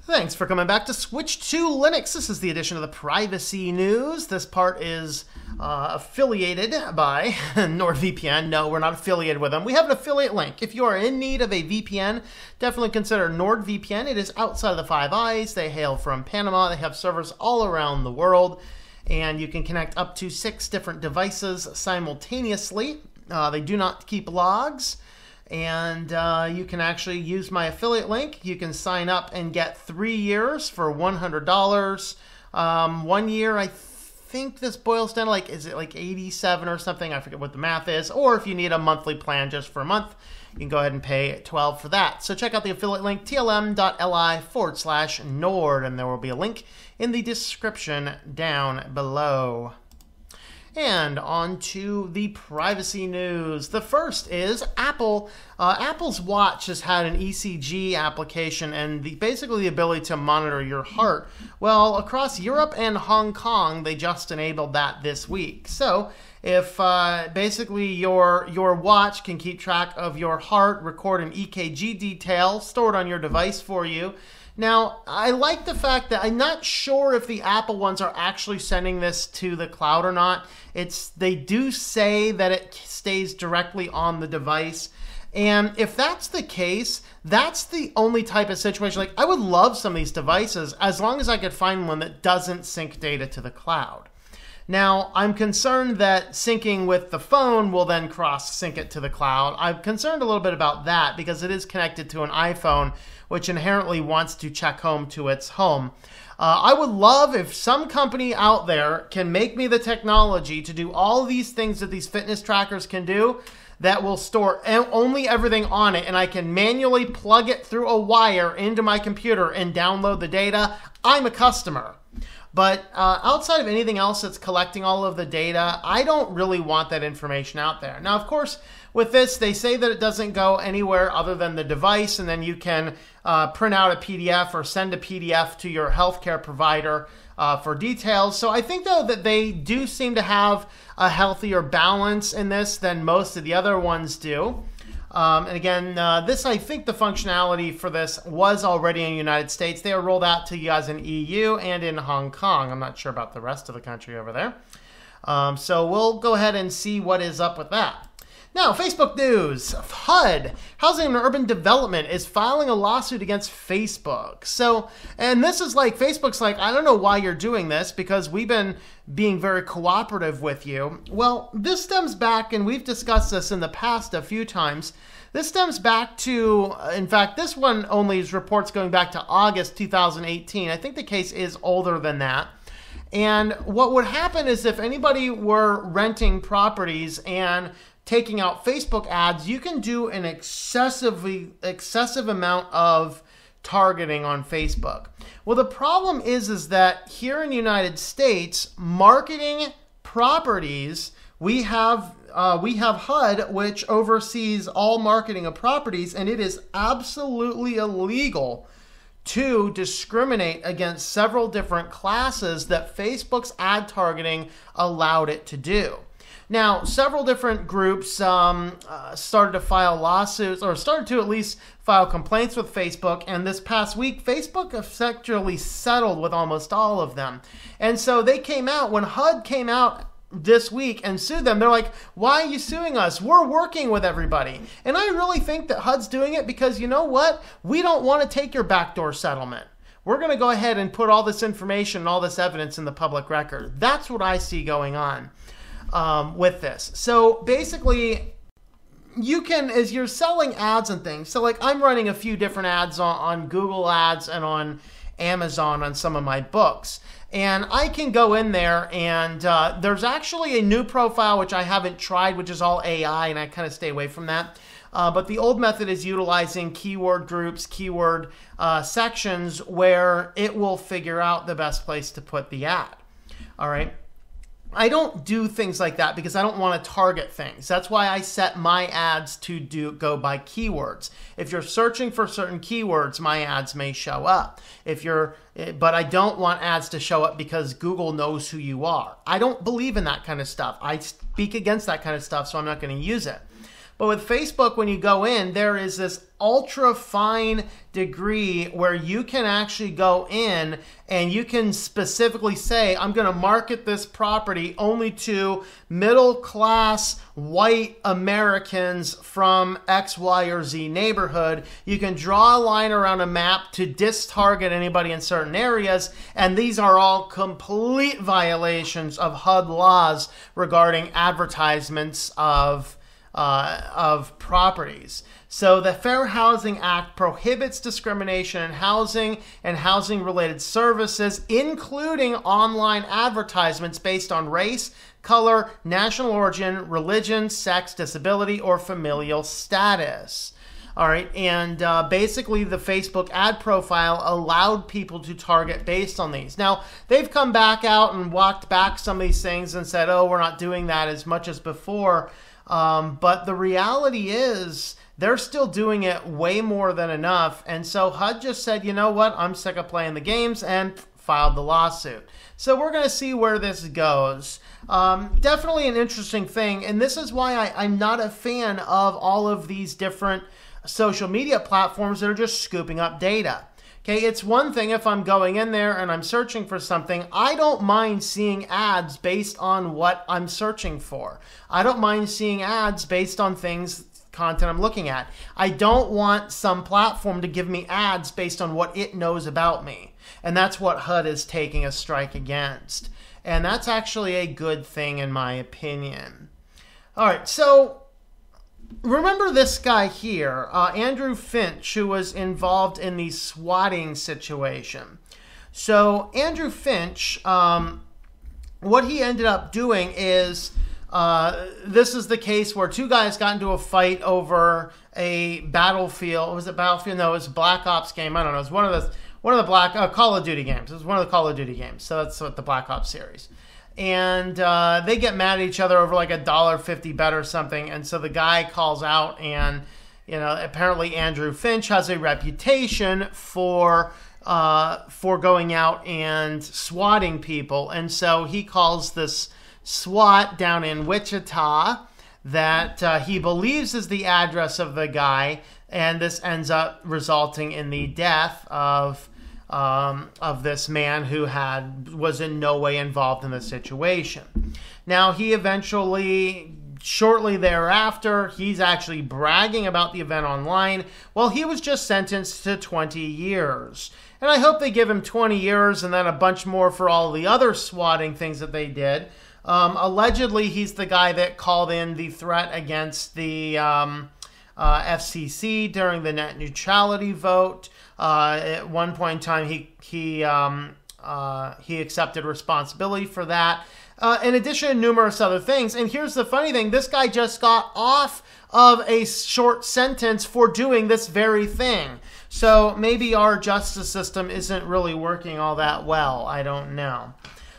Thanks for coming back to Switch to Linux. This is the edition of the privacy news. This part is affiliated by NordVPN. No, we're not affiliated with them. We have an affiliate link. If you are in need of a VPN, definitely consider NordVPN. It is outside of the Five Eyes. They hail from Panama. They have servers all around the world, and you can connect up to 6 different devices simultaneously. They do not keep logs. And you can actually use my affiliate link. You can sign up and get 3 years for $100. 1 year, I think this boils down to is it like 87 or something? I forget what the math is. Or if you need a monthly plan just for a month, you can go ahead and pay $12 for that. So check out the affiliate link, tlm.li/Nord, and there will be a link in the description down below. And on to the privacy news. The first is Apple. Apple's Watch has had an ECG application and basically the ability to monitor your heart. Well, across Europe and Hong Kong, they just enabled that this week. So if basically your watch can keep track of your heart, record an EKG detail stored on your device for you. Now, I like the fact that I'm not sure if the Apple ones are actually sending this to the cloud or not. They do say that it stays directly on the device. And if that's the case, that's the only type of situation. I would love some of these devices as long as I could find one that doesn't sync data to the cloud. Now, I'm concerned that syncing with the phone will then cross-sync it to the cloud. I'm concerned a little bit about that because it is connected to an iPhone, which inherently wants to check home to its home. I would love if some company out there can make me the technology to do all these things that these fitness trackers can do that will store only everything on it, and I can manually plug it through a wire into my computer and download the data. I'm a customer. But outside of anything else that's collecting all of the data, I don't really want that information out there. Now, of course, with this, they say that it doesn't go anywhere other than the device, and then you can print out a PDF or send a PDF to your healthcare provider for details. So I think, though, that they do seem to have a healthier balance in this than most of the other ones do. And again, I think the functionality for this was already in the United States. They are rolled out to you guys in EU and in Hong Kong. I'm not sure about the rest of the country over there. So we'll go ahead and see what is up with that. Now, Facebook news. HUD, Housing and Urban Development, is filing a lawsuit against Facebook. And this is Facebook's I don't know why you're doing this because we've been being very cooperative with you. Well, this stems back, and we've discussed this in the past a few times. This stems back to, in fact, this one only is reports going back to August 2018. I think the case is older than that. And what would happen is if anybody were renting properties and taking out Facebook ads, you can do an excessive amount of targeting on Facebook. Well, the problem is that here in the United States, marketing properties, we have HUD, which oversees all marketing of properties, and it is absolutely illegal to discriminate against several different classes that Facebook's ad targeting allowed it to do. Now, several different groups started to file lawsuits, or started to at least file complaints with Facebook, and this past week, Facebook effectively settled with almost all of them. And so they came out, when HUD came out this week and sued them, they're like, why are you suing us? We're working with everybody. And I really think that HUD's doing it because, you know what? We don't want to take your backdoor settlement. We're going to go ahead and put all this information and all this evidence in the public record. That's what I see going on. With this. So basically, you can, as you're selling ads and things, so I'm running a few different ads on Google Ads and on Amazon on some of my books. And I can go in there and there's actually a new profile, which I haven't tried, which is all AI, and I kind of stay away from that. But the old method is utilizing keyword groups, keyword sections, where it will figure out the best place to put the ad. All right. I don't do things like that because I don't want to target things. That's why I set my ads to go by keywords. If you're searching for certain keywords, my ads may show up. But I don't want ads to show up because Google knows who you are. I don't believe in that kind of stuff. I speak against that kind of stuff, so I'm not going to use it. But with Facebook, when you go in, there is this ultra fine degree where you can actually go in and you can specifically say, I'm going to market this property only to middle class white Americans from X, Y, or Z neighborhood. You can draw a line around a map to distarget anybody in certain areas, and these are all complete violations of HUD laws regarding advertisements of properties. So the Fair Housing Act prohibits discrimination in housing and housing-related services, including online advertisements based on race, color, national origin, religion, sex, disability, or familial status. All right, and basically the Facebook ad profile allowed people to target based on these. Now, they've come back out and walked back some of these things and said, oh, we're not doing that as much as before. But the reality is they're still doing it way more than enough. And so HUD just said, you know what, I'm sick of playing the games, and filed the lawsuit. So we're going to see where this goes. Definitely an interesting thing. And this is why I'm not a fan of all of these different social media platforms that are just scooping up data. Okay, it's one thing if I'm going in there and I'm searching for something, I don't mind seeing ads based on what I'm searching for. I don't mind seeing ads based on content I'm looking at. I don't want some platform to give me ads based on what it knows about me. And that's what HUD is taking a strike against. And that's actually a good thing in my opinion. All right, so remember this guy here, Andrew Finch, who was involved in the swatting situation. So Andrew Finch, what he ended up doing is, this is the case where two guys got into a fight over a Battlefield. Was it Battlefield? No, it was a Black Ops game. I don't know. It was one of the Call of Duty games. It was one of the Call of Duty games. So that's what the Black Ops series. And they get mad at each other over like $1.50 bet or something. And so the guy calls out, and apparently Andrew Finch has a reputation for going out and swatting people. And so he calls this SWAT down in Wichita that he believes is the address of the guy. And this ends up resulting in the death of this man who was in no way involved in the situation. Now, he eventually, shortly thereafter, he's actually bragging about the event online. Well, he was just sentenced to 20 years. And I hope they give him 20 years and then a bunch more for all the other swatting things that they did. Allegedly, he's the guy that called in the threat against the FCC during the net neutrality vote. At one point in time, he accepted responsibility for that. In addition to numerous other things. And here's the funny thing. This guy just got off of a short sentence for doing this very thing. So maybe our justice system isn't really working all that well. I don't know.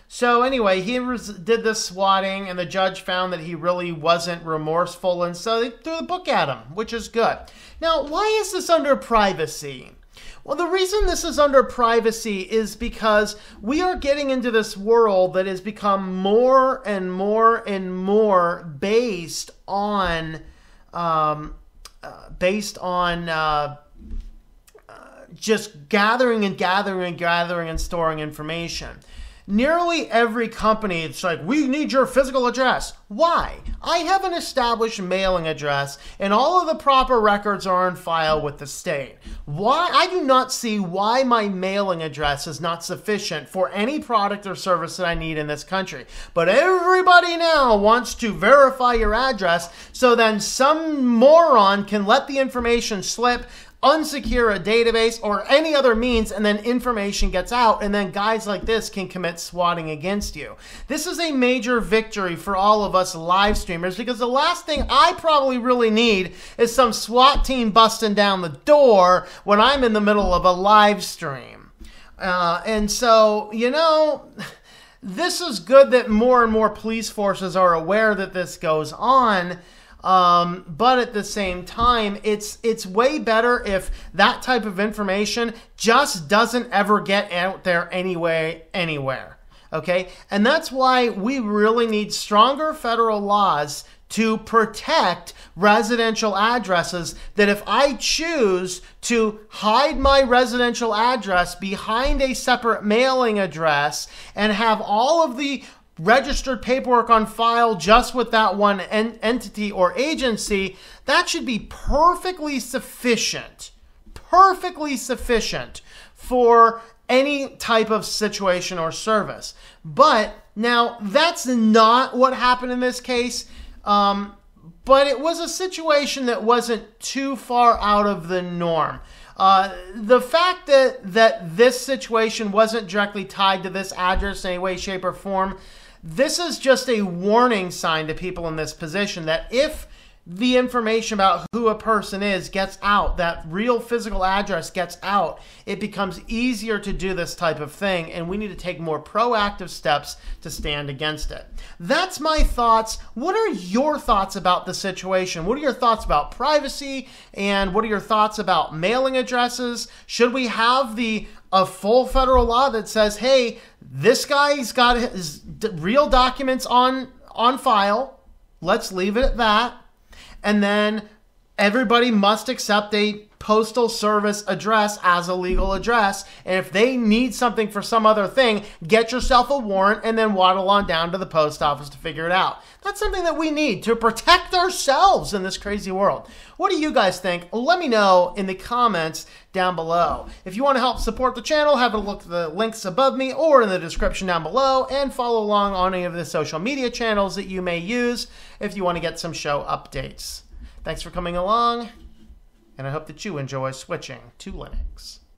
So anyway, he did this swatting, and the judge found that he really wasn't remorseful, and so they threw the book at him, which is good. Now, why is this under privacy? Well, the reason this is under privacy is because we are getting into this world that has become more and more and more based on just gathering and storing information. Nearly every company, it's like, we need your physical address. Why? I have an established mailing address, and all of the proper records are on file with the state. Why? I do not see why my mailing address is not sufficient for any product or service that I need in this country. But everybody now wants to verify your address, so then some moron can let the information slip, unsecure a database or any other means, and then information gets out, and then guys like this can commit swatting against you. This is a major victory for all of us live streamers, because the last thing I probably really need is some SWAT team busting down the door when I'm in the middle of a live stream. And so, this is good that more and more police forces are aware that this goes on. But at the same time, it's way better if that type of information just doesn't ever get out there anywhere. Okay? And that's why we really need stronger federal laws to protect residential addresses, that if I choose to hide my residential address behind a separate mailing address and have all of the registered paperwork on file just with that one entity or agency, that should be perfectly sufficient for any type of situation or service. But now that's not what happened in this case, but it was a situation that wasn't too far out of the norm. The fact that this situation wasn't directly tied to this address in any way, shape, or form, this is just a warning sign to people in this position that if the information about who a person is gets out, that real physical address gets out, it becomes easier to do this type of thing, and we need to take more proactive steps to stand against it. That's my thoughts. What are your thoughts about the situation? What are your thoughts about privacy, and what are your thoughts about mailing addresses? Should we have a full federal law that says, hey, this guy's got his real documents on file, let's leave it at that, and then everybody must accept a postal service address as a legal address, and if they need something for some other thing, get yourself a warrant and then waddle on down to the post office to figure it out. That's something that we need to protect ourselves in this crazy world. What do you guys think? Let me know in the comments down below. If you want to help support the channel, have a look at the links above me or in the description down below, and follow along on any of the social media channels that you may use if you want to get some show updates. Thanks for coming along, and I hope that you enjoy switching to Linux.